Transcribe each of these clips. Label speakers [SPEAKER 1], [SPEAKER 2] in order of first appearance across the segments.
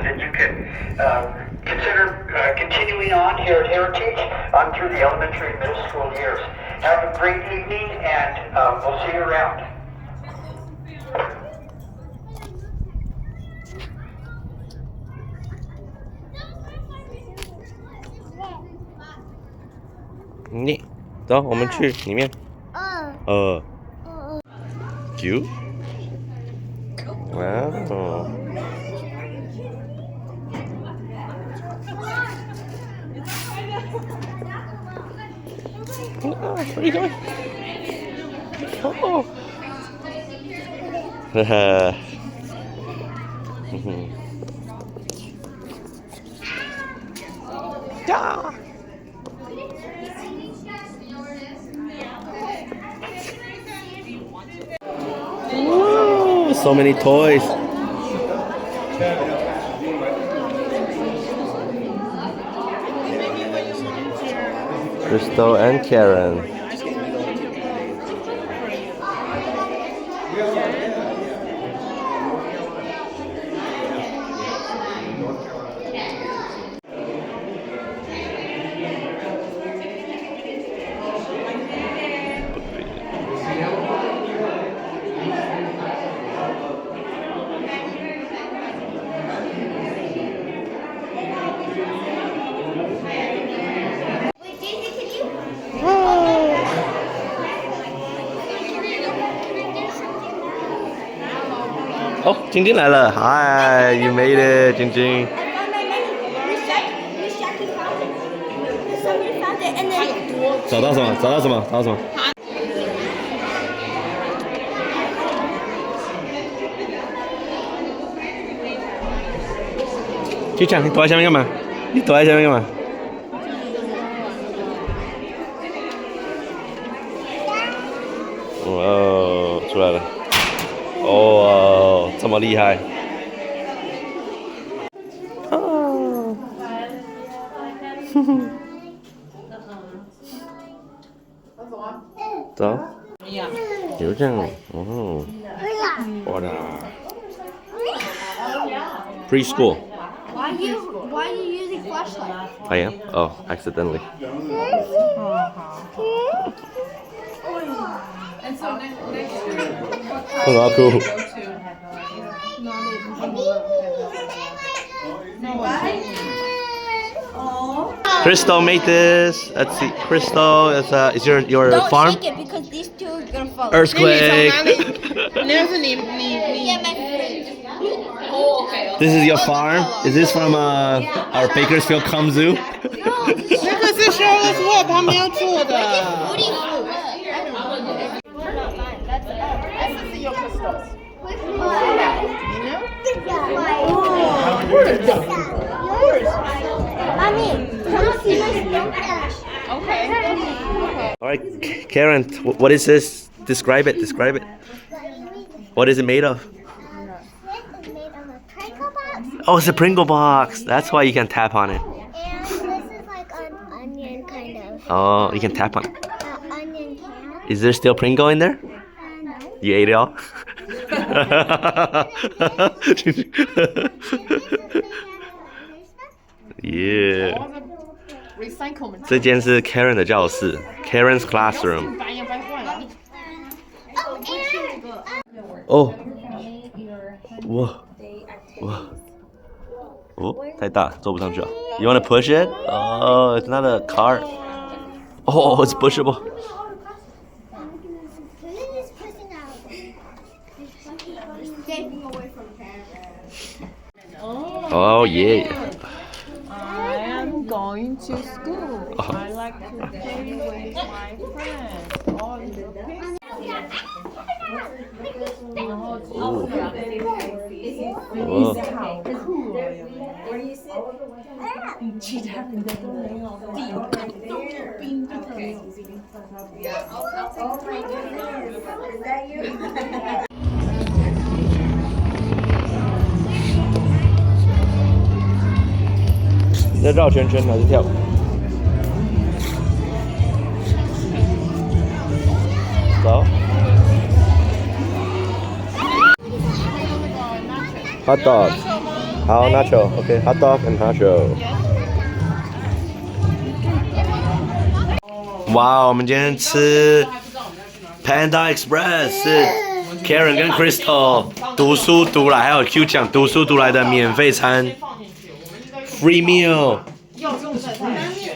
[SPEAKER 1] then you can consider continuing on here at Heritage on through the elementary and middle school years. Have a great evening, and we'll see you around.
[SPEAKER 2] 你走，我们去里面。九。哇哦。Where are you going? Oh. Haha. Yeah. Woo, so many toys. Crystal and Karen. Oh, 晶晶来了 ！Hi, you made it, 晶晶。找到什么？找到什么？找到什么？就这样，你躲在下面干嘛？你躲在下面干嘛？哦，出来了。哦，这么厉害！哦，哼哼，走，就这样，哦，我的 preschool。Why
[SPEAKER 3] are you using flashlight?
[SPEAKER 2] I am. Oh, accidentally.
[SPEAKER 4] And so next year,
[SPEAKER 2] Oh, cool. Crystal made this. Let's see. Crystal is your
[SPEAKER 3] Don't
[SPEAKER 2] farm?
[SPEAKER 3] shake it because these two are gonna fall.
[SPEAKER 2] Earthquake.
[SPEAKER 4] 那是你
[SPEAKER 3] Yeah, my fridge.
[SPEAKER 4] Oh, okay.
[SPEAKER 2] This is your farm? Is this from our Bakersfield Cum Zoo?
[SPEAKER 4] 那个是 Charlotte's Web 旁边做的。
[SPEAKER 3] Booty fruit.
[SPEAKER 4] This is your crystals.
[SPEAKER 3] Mommy, can you see my snow?
[SPEAKER 4] Okay.
[SPEAKER 2] All right, Karen, what is this? Describe it. Describe it. What is it made of?
[SPEAKER 3] This is made of a Pringle box,
[SPEAKER 2] Oh, it's a Pringle box. That's why you can tap on it.
[SPEAKER 3] and this is like an onion kind of.
[SPEAKER 2] Oh, you can tap on it.
[SPEAKER 3] Onion can.
[SPEAKER 2] Is there still Pringle in there?
[SPEAKER 3] No.
[SPEAKER 2] You ate it all? Yeah.
[SPEAKER 4] Recyclement.
[SPEAKER 2] 这间是 Karen 的教室 ，Karen's classroom。
[SPEAKER 3] Oh, and
[SPEAKER 2] 哦，哇，哇，哦，太大，坐不上去啊。You wanna push it? Oh, it's not a cart. Oh, it's pushable.
[SPEAKER 3] please push it out. Taking away from
[SPEAKER 2] Oh yeah.
[SPEAKER 4] I am going to school. I like to play with my friends. All the pictures.
[SPEAKER 2] 哦，
[SPEAKER 4] 其他人家都没有地都有冰的。
[SPEAKER 2] 你在绕圈圈还是跳舞？走。Hot dog. 好 nacho，OK，hot dog and nacho。哇，我们今天吃 Panda Express 是 Karen 跟 Crystal 读书读来，还有 Q 讲读书读来的免费餐 ，free meal。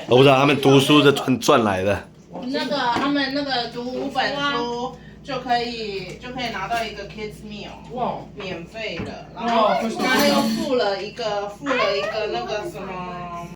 [SPEAKER 2] 我不知道他们读书的赚来的。
[SPEAKER 5] 那个他们那个读5本书就可以拿到一个 kids meal， 免费的，然后又附了一个那个什么。